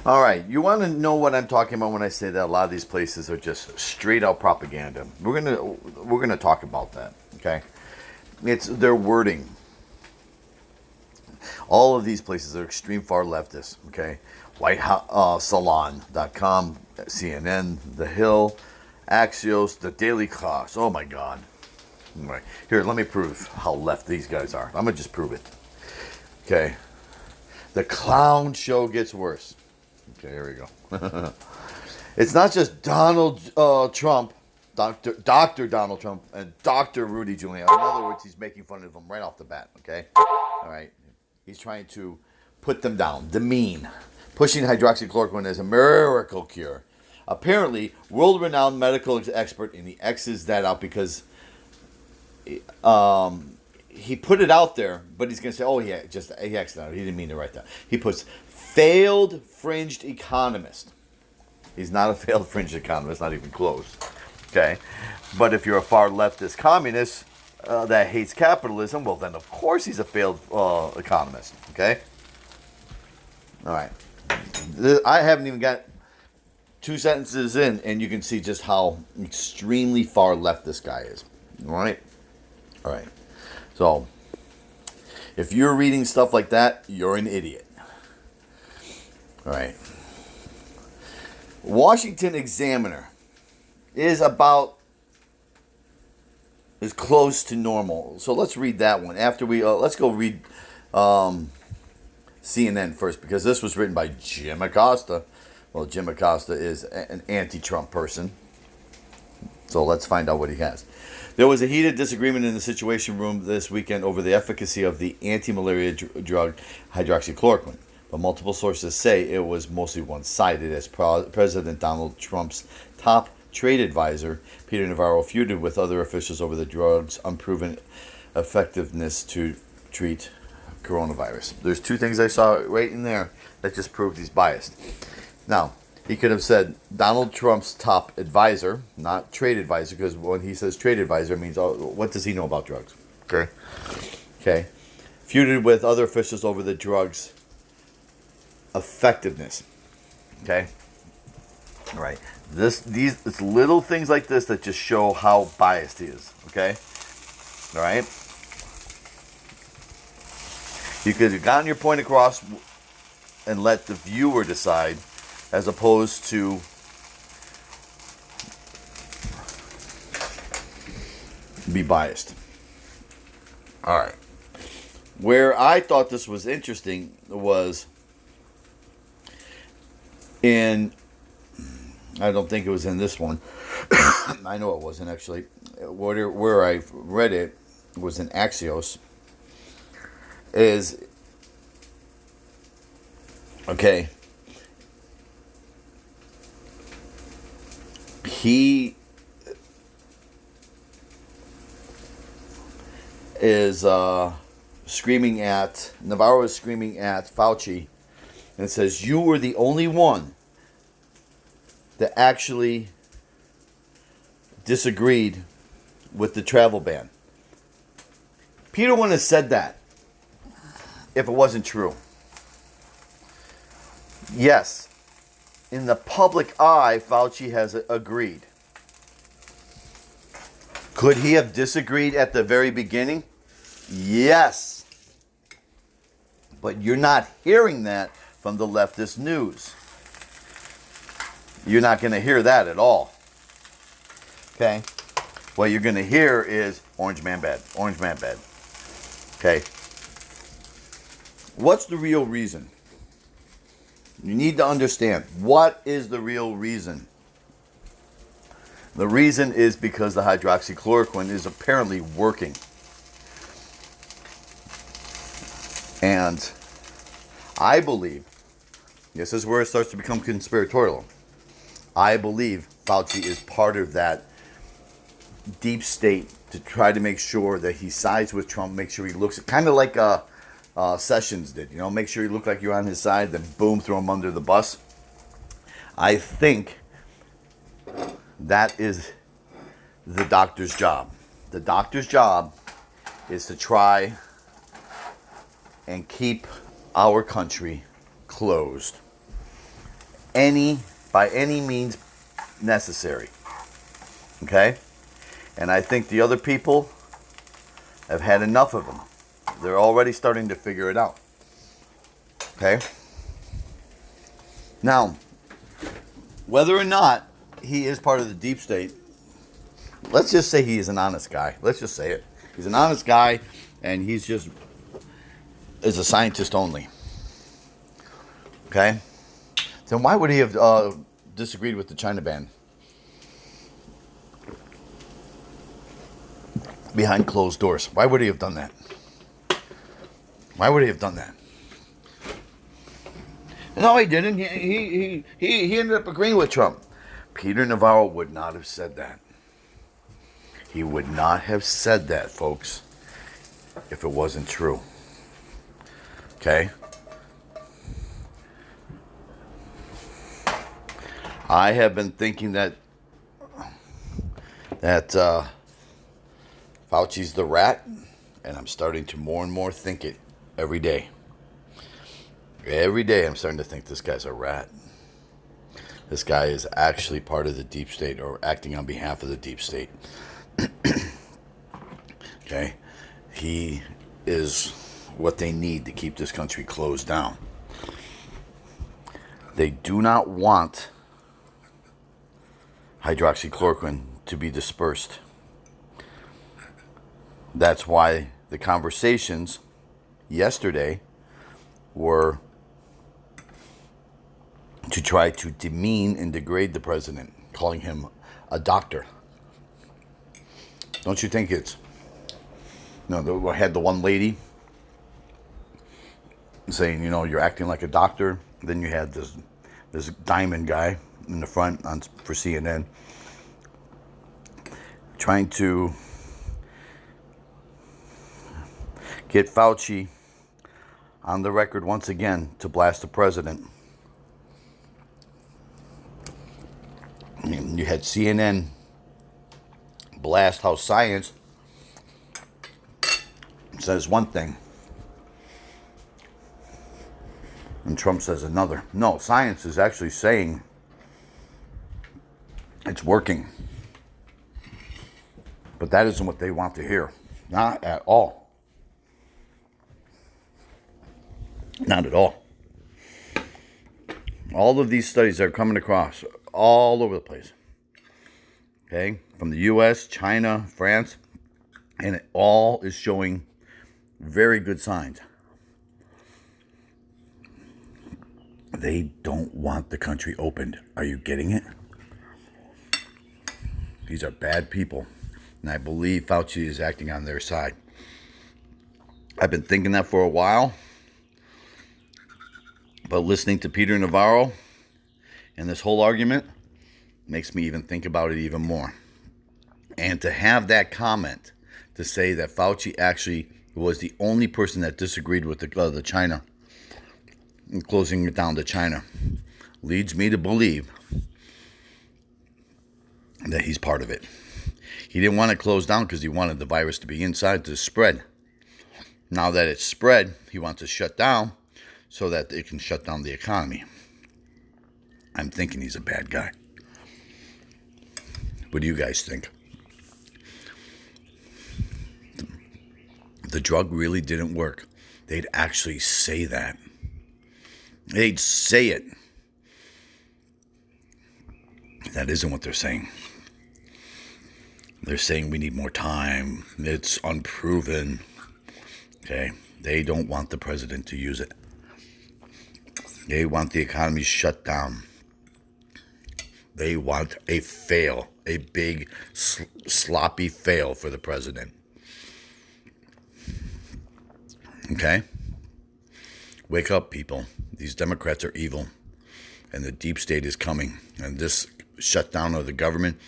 All right, you want to know what I'm talking about when I say that a lot of these places are just straight out propaganda. We're gonna talk about that. Okay, it's their wording. All of these places are extreme far leftists. Okay, Salon.com, CNN, The Hill, Axios, The Daily Cross. Oh my God. All right, here, let me prove how left these guys are. I'm gonna just prove it. Okay, the clown show gets worse. Okay, here we go. It's not just Donald Trump, Dr. Donald Trump, and Dr. Rudy Giuliani. In other words, he's making fun of them right off the bat, okay? All right. He's trying to put them down, demean, pushing hydroxychloroquine as a miracle cure. Apparently, world-renowned medical expert, and he X's that out because he put it out there, but he's going to say, oh, he X'd it out. He didn't mean to write that. He puts failed fringed economist. He's not a failed fringed economist, not even close. Okay? But if you're a far leftist communist that hates capitalism, well, then of course he's a failed economist. Okay? All right. I haven't even got 2 sentences in, and you can see just how extremely far left this guy is. All right? All right. So, if you're reading stuff like that, you're an idiot. All right. Washington Examiner is about as close to normal. So let's read that one. After we let's go read CNN first, because this was written by Jim Acosta. Well, Jim Acosta is an anti-Trump person. So let's find out what he has. There was a heated disagreement in the Situation Room this weekend over the efficacy of the anti-malaria drug hydroxychloroquine. But multiple sources say it was mostly one-sided, as President Donald Trump's top trade advisor, Peter Navarro, feuded with other officials over the drug's unproven effectiveness to treat coronavirus. There's 2 things I saw right in there that just proved he's biased. Now, he could have said Donald Trump's top advisor, not trade advisor, because when he says trade advisor, it means, oh, what does he know about drugs? Okay. Okay. Feuded with other officials over the drug's effectiveness. Okay. All right. It's little things like this that just show how biased he is. Okay. All right. You could have gotten your point across and let the viewer decide, as opposed to be biased. All right. Where I thought this was interesting was in, I don't think it was in this one. I know it wasn't actually. Where I read it was in Axios. Is, okay, he is screaming at, Navarro is screaming at Fauci, and it says, you were the only one that actually disagreed with the travel ban. Peter wouldn't have said that if it wasn't true. Yes, in the public eye, Fauci has agreed. Could he have disagreed at the very beginning? Yes. But you're not hearing that from the leftist news. You're not going to hear that at all. Okay? What you're going to hear is orange man bad, orange man bad. Okay? What's the real reason? You need to understand, what is the real reason? The reason is because the hydroxychloroquine is apparently working. And I believe, this is where it starts to become conspiratorial. I believe Fauci is part of that deep state to try to make sure that he sides with Trump, make sure he looks kind of like Sessions did, make sure you look like you're on his side, then boom, throw him under the bus. I think that is the doctor's job. The doctor's job is to try and keep our country closed. by any means necessary. Okay? And I think the other people have had enough of him. They're already starting to figure it out. Okay? Now, whether or not he is part of the deep state, let's just say he is an honest guy. Let's just say it. He's an honest guy, and he's just is a scientist only. Okay? Then why would he have disagreed with the China ban? Behind closed doors. Why would he have done that? Why would he have done that? No, he didn't. He ended up agreeing with Trump. Peter Navarro would not have said that. He would not have said that, folks, if it wasn't true. Okay? I have been thinking that Fauci's the rat, and I'm starting to more and more think it every day. Every day I'm starting to think this guy's a rat. This guy is actually part of the deep state or acting on behalf of the deep state. Okay? He is what they need to keep this country closed down. They do not want hydroxychloroquine to be dispersed. That's why the conversations yesterday were to try to demean and degrade the president, calling him a doctor. Don't you think it's... No, I had the one lady saying, you know, you're acting like a doctor. Then you had this diamond guy in the front for CNN trying to get Fauci on the record once again to blast the president. I mean, you had CNN blast how science says one thing and Trump says another. No, science is actually saying it's working. But that isn't what they want to hear. Not at all. Not at all. All of these studies are coming across all over the place. Okay? From the US, China, France, and it all is showing very good signs. They don't want the country opened. Are you getting it? These are bad people. And I believe Fauci is acting on their side. I've been thinking that for a while. But listening to Peter Navarro and this whole argument makes me even think about it even more. And to have that comment to say that Fauci actually was the only person that disagreed with the China, and closing it down to China, leads me to believe that he's part of it. He didn't want to close down because he wanted the virus to be inside to spread. Now that it's spread, he wants to shut down so that it can shut down the economy. I'm thinking he's a bad guy. What do you guys think? The drug really didn't work. They'd actually say that. They'd say it. That isn't what they're saying. They're saying we need more time. It's unproven. Okay? They don't want the president to use it. They want the economy shut down. They want a fail, a big, sloppy fail for the president. Okay? Wake up, people. These Democrats are evil, and the deep state is coming. And this shutdown of the government,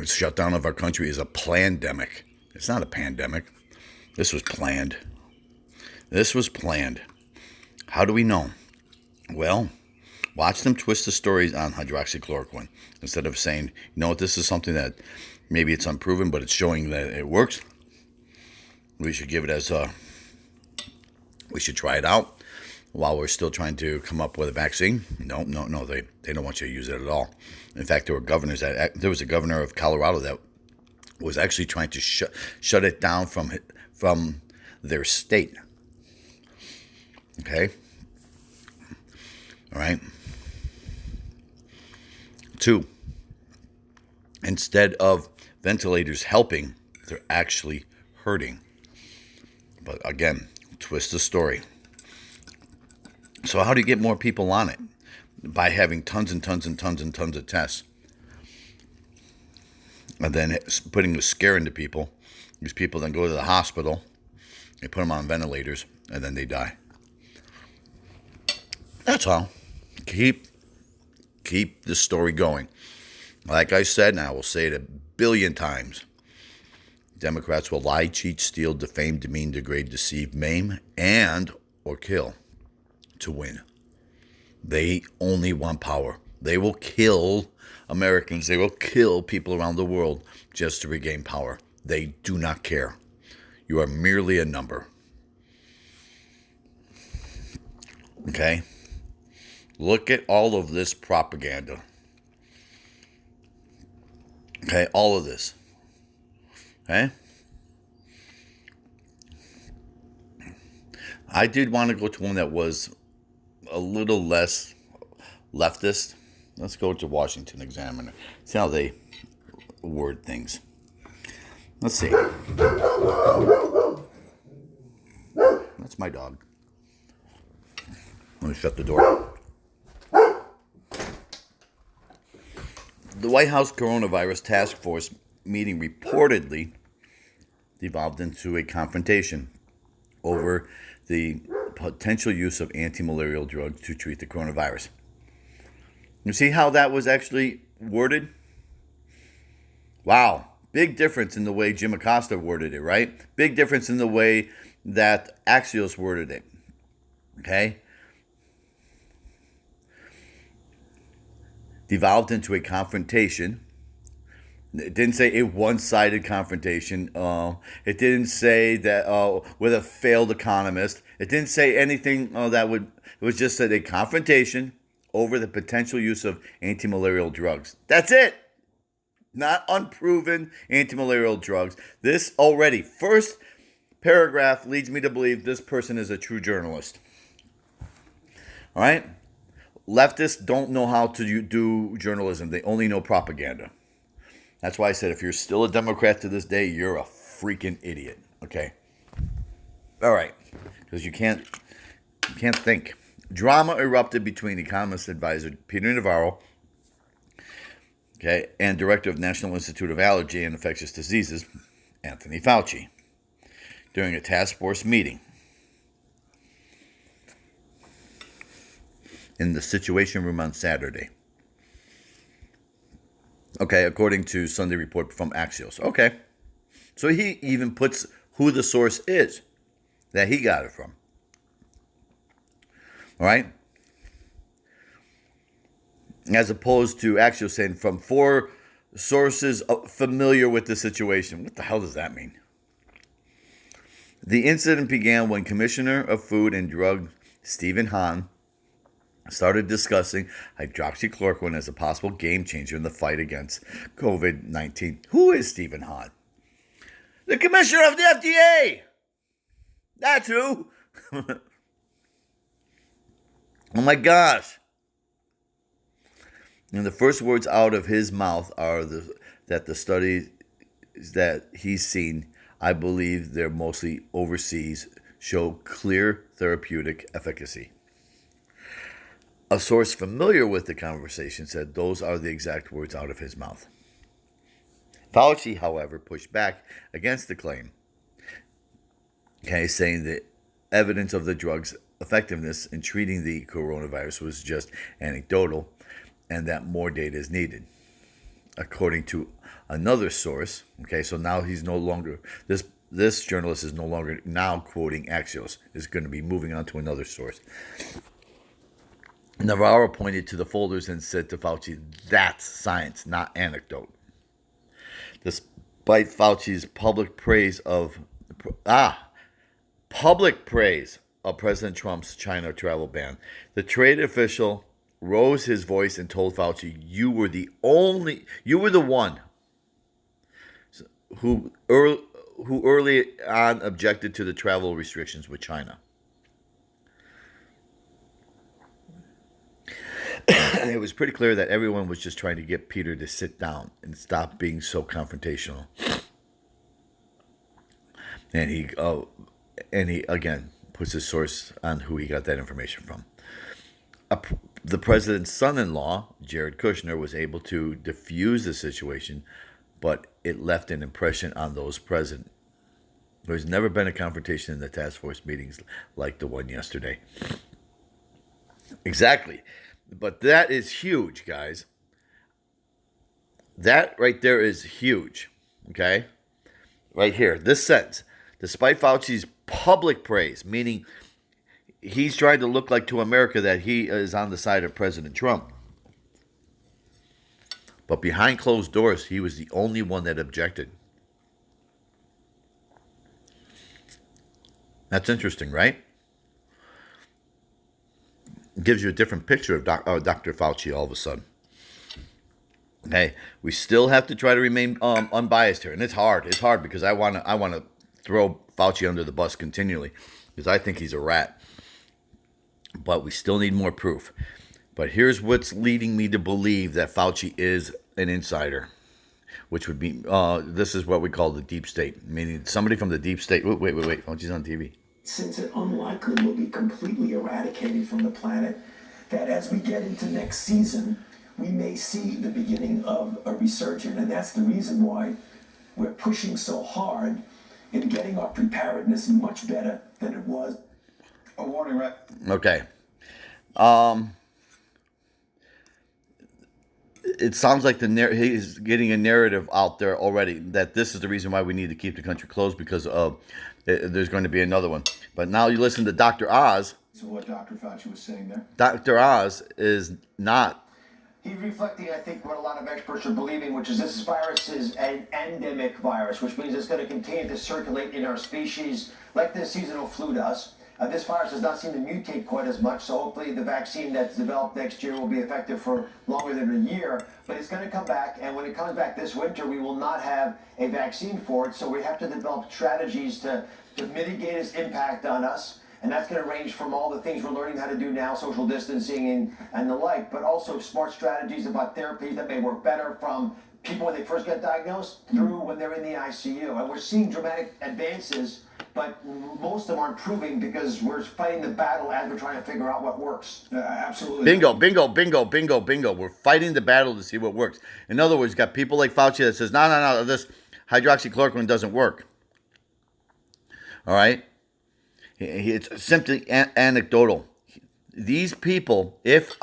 shutdown of our country is a plandemic. It's not a pandemic. This was planned. This was planned. How do we know? Well, watch them twist the stories on hydroxychloroquine. Instead of saying, you know what, this is something that maybe it's unproven, but it's showing that it works. We should give it as we should try it out. while we're still trying to come up with a vaccine. No, they don't want you to use it at all. In fact, there was a governor of Colorado that was actually trying to shut it down from their state. Okay? All right? 2, instead of ventilators helping, they're actually hurting. But again, twist the story. So how do you get more people on it? By having tons and tons and tons and tons of tests. And then putting a scare into people. These people then go to the hospital. They put them on ventilators. And then they die. That's all. Keep the story going. Like I said, and I will say it a billion times. Democrats will lie, cheat, steal, defame, demean, degrade, deceive, maim, and or kill to win. They only want power. They will kill Americans. They will kill people around the world just to regain power. They do not care. You are merely a number. Okay? Look at all of this propaganda. Okay? All of this. Okay? I did want to go to one that was a little less leftist. Let's go to Washington Examiner. See how they word things. Let's see. That's my dog. Let me shut the door. The White House Coronavirus Task Force meeting reportedly devolved into a confrontation over the potential use of anti-malarial drugs to treat the coronavirus. You see how that was actually worded? Wow. Big difference in the way Jim Acosta worded it, right? Big difference in the way that Axios worded it. Okay? Devolved into a confrontation. It didn't say a one-sided confrontation. It didn't say that with a failed economist. It didn't say anything that would... It was just a confrontation over the potential use of anti-malarial drugs. That's it. Not unproven anti-malarial drugs. This already, first paragraph leads me to believe this person is a true journalist. All right? Leftists don't know how to do journalism. They only know propaganda. That's why I said if you're still a Democrat to this day, you're a freaking idiot. Okay? All right. Because you can't think. Drama erupted between economist advisor Peter Navarro, okay, and director of National Institute of Allergy and Infectious Diseases, Anthony Fauci, during a task force meeting in the Situation Room on Saturday. Okay, according to Sunday report from Axios. Okay. So he even puts who the source is that he got it from. All right? As opposed to Axios saying from 4 sources familiar with the situation. What the hell does that mean? The incident began when Commissioner of Food and Drug Stephen Hahn started discussing hydroxychloroquine as a possible game changer in the fight against COVID-19. Who is Stephen Hahn? The commissioner of the FDA. That's who. Oh my gosh. And the first words out of his mouth are that the studies that he's seen, I believe they're mostly overseas, show clear therapeutic efficacy. A source familiar with the conversation said those are the exact words out of his mouth. Fauci, however, pushed back against the claim, okay, saying that evidence of the drug's effectiveness in treating the coronavirus was just anecdotal and that more data is needed. According to another source, okay, so now he's no longer, this journalist is no longer now quoting Axios, is going to be moving on to another source. Navarro pointed to the folders and said to Fauci, that's science, not anecdote. Despite Fauci's public praise of President Trump's China travel ban. The trade official rose his voice and told Fauci, you were the one who early on objected to the travel restrictions with China. It was pretty clear that everyone was just trying to get Peter to sit down and stop being so confrontational. And he again puts his source on who he got that information from. The president's son-in-law, Jared Kushner, was able to diffuse the situation, but it left an impression on those present. There's never been a confrontation in the task force meetings like the one yesterday. Exactly. But that is huge, guys. That right there is huge. Okay? Right here. This sentence. Despite Fauci's public praise, meaning he's trying to look like to America that he is on the side of President Trump. But behind closed doors, he was the only one that objected. That's interesting, right? It gives you a different picture of Dr. Fauci all of a sudden. Hey, we still have to try to remain unbiased here, and it's hard. It's hard because I want to throw Fauci under the bus continually because I think he's a rat. But we still need more proof. But here's what's leading me to believe that Fauci is an insider, which would be this is what we call the deep state, meaning somebody from the deep state. Wait, Fauci's on TV. Since it unlikely will be completely eradicated from the planet, that as we get into next season, we may see the beginning of a resurgence. And that's the reason why we're pushing so hard in getting our preparedness much better than it was. A warning, right? Okay. It sounds like he's getting a narrative out there already that this is the reason why we need to keep the country closed because of there's going to be another one. But now you listen to Dr. Oz. So what Dr. Fauci was saying there? Dr. Oz is not. He's reflecting, I think, what a lot of experts are believing, which is this virus is an endemic virus, which means it's going to continue to circulate in our species like the seasonal flu does. This virus does not seem to mutate quite as much, so hopefully the vaccine that's developed next year will be effective for longer than a year. But it's going to come back, and when it comes back this winter, we will not have a vaccine for it, so we have to develop strategies to mitigate its impact on us. And that's going to range from all the things we're learning how to do now, social distancing and the like, but also smart strategies about therapies that may work better from people when they first get diagnosed through when they're in the ICU. And we're seeing dramatic advances, but most of them aren't proving because we're fighting the battle as we're trying to figure out what works. Absolutely. Bingo. We're fighting the battle to see what works. In other words, you got people like Fauci that says, no, this hydroxychloroquine doesn't work. All right? It's simply anecdotal. These people, if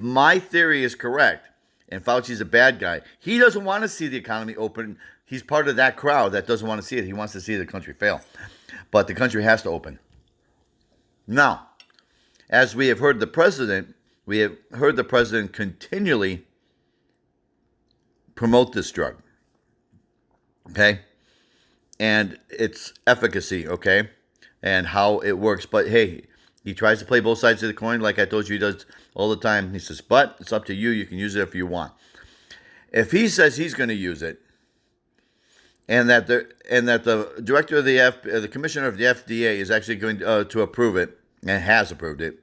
my theory is correct, and Fauci's a bad guy, he doesn't want to see the economy open. He's part of that crowd that doesn't want to see it. He wants to see the country fail. But the country has to open. Now, as we have heard the president continually promote this drug. Okay? And its efficacy, okay? And how it works. But hey, he tries to play both sides of the coin like I told you he does all the time. He says, but it's up to you. You can use it if you want. If he says he's going to use it, and that the director of the commissioner of the FDA is actually going to approve it and has approved it,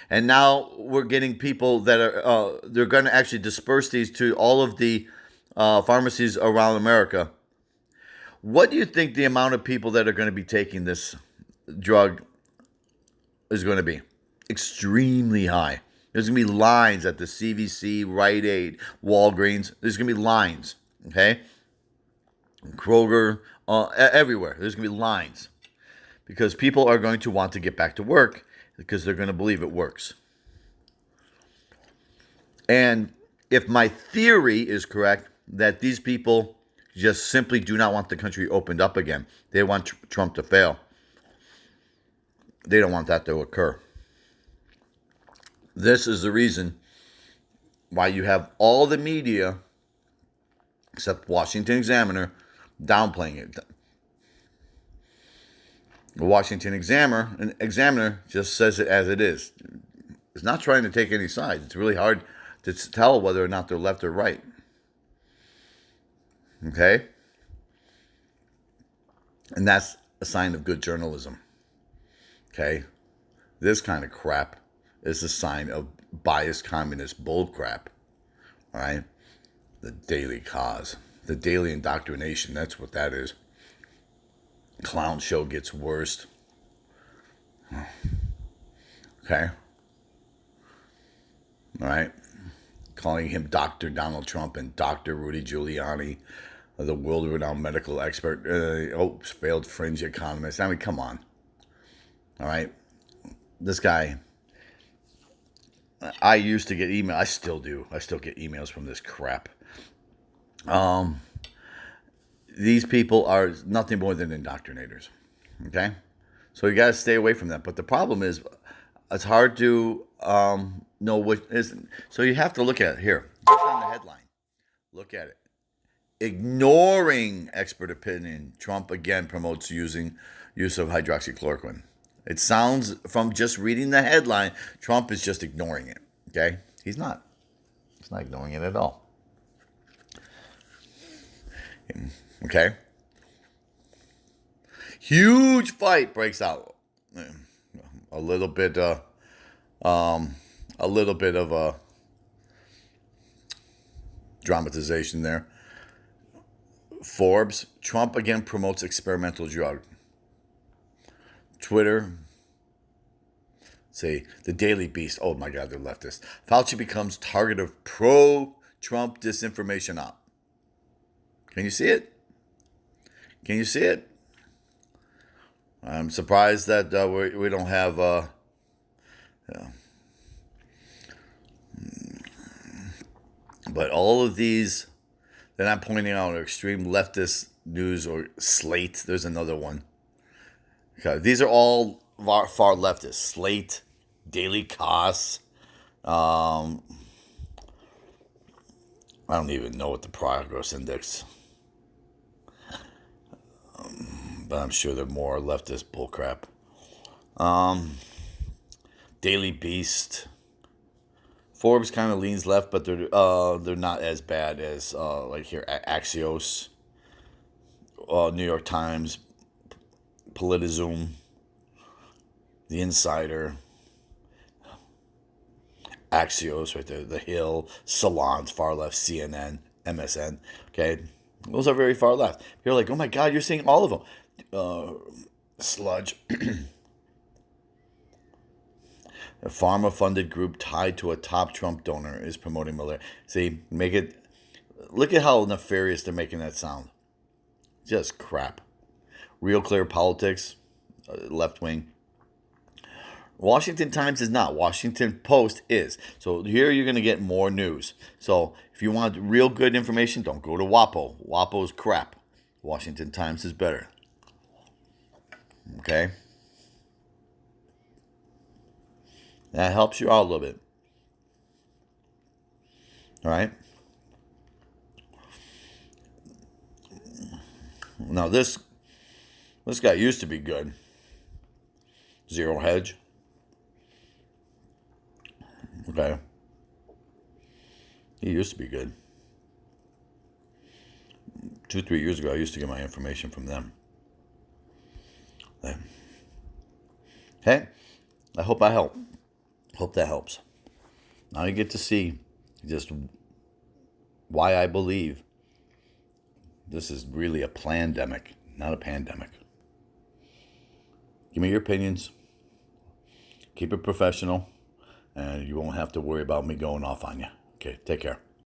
and now we're getting people that are they're going to actually disperse these to all of the pharmacies around America. What do you think the amount of people that are going to be taking this drug is going to be? Extremely high. There's going to be lines at the CVC, Rite Aid, Walgreens. There's going to be lines, okay? Kroger, everywhere. There's going to be lines because people are going to want to get back to work because they're going to believe it works. And if my theory is correct that these people just simply do not want the country opened up again. They want Trump to fail. They don't want that to occur. This is the reason why you have all the media, except Washington Examiner, downplaying it. The Washington Examiner just says it as it is. It's not trying to take any sides. It's really hard to tell whether or not they're left or right. Okay? And that's a sign of good journalism. Okay? This kind of crap is a sign of biased communist bull crap. All right? The daily cause. The daily indoctrination. That's what that is. Clown show gets worse. Okay? All right? Calling him Dr. Donald Trump and Dr. Rudy Giuliani, the world-renowned medical expert, failed fringe economist. I mean, come on. All right? This guy, I used to get email. I still do. I still get emails from this crap. These people are nothing more than indoctrinators. Okay? So you got to stay away from that. But the problem is, it's hard to know what is. So you have to look at it here. Just on the headline. Look at it. Ignoring expert opinion, Trump again promotes use of hydroxychloroquine. It sounds, from just reading the headline, Trump is just ignoring it. Okay? He's not. He's not ignoring it at all. Okay? Huge fight breaks out. A little bit of a dramatization there. Forbes, Trump again promotes experimental drug. Twitter, say, the Daily Beast. Oh my God, they're leftists. Fauci becomes target of pro-Trump disinformation op. Can you see it? Can you see it? I'm surprised that we don't have... But all of these that I'm pointing out are extreme leftist news, or Slate. There's another one. Okay, these are all far leftist. Slate, Daily Kos. I don't even know what the progress index. But I'm sure they're more leftist bullcrap. Daily Beast. Forbes kind of leans left, but they're not as bad as like here Axios, New York Times, Politizoom, The Insider, Axios right there, The Hill, Salons, far left, CNN, MSN. Okay, those are very far left. You're like, oh my God, you're seeing all of them. Sludge. A pharma-funded group tied to a top Trump donor is promoting malaria. See, look at how nefarious they're making that sound. Just crap. Real Clear Politics, left-wing. Washington Times is not. Washington Post is. So here you're going to get more news. So if you want real good information, don't go to WAPO. WAPO's crap. Washington Times is better. Okay? That helps you out a little bit. All right? Now this guy used to be good. Zero Hedge. Okay. He used to be good. 2-3 years ago, I used to get my information from them. Hey, I hope I help. Hope that helps. Now you get to see just why I believe this is really a plandemic, not a pandemic. Give me your opinions. Keep it professional, and you won't have to worry about me going off on you. Okay, take care.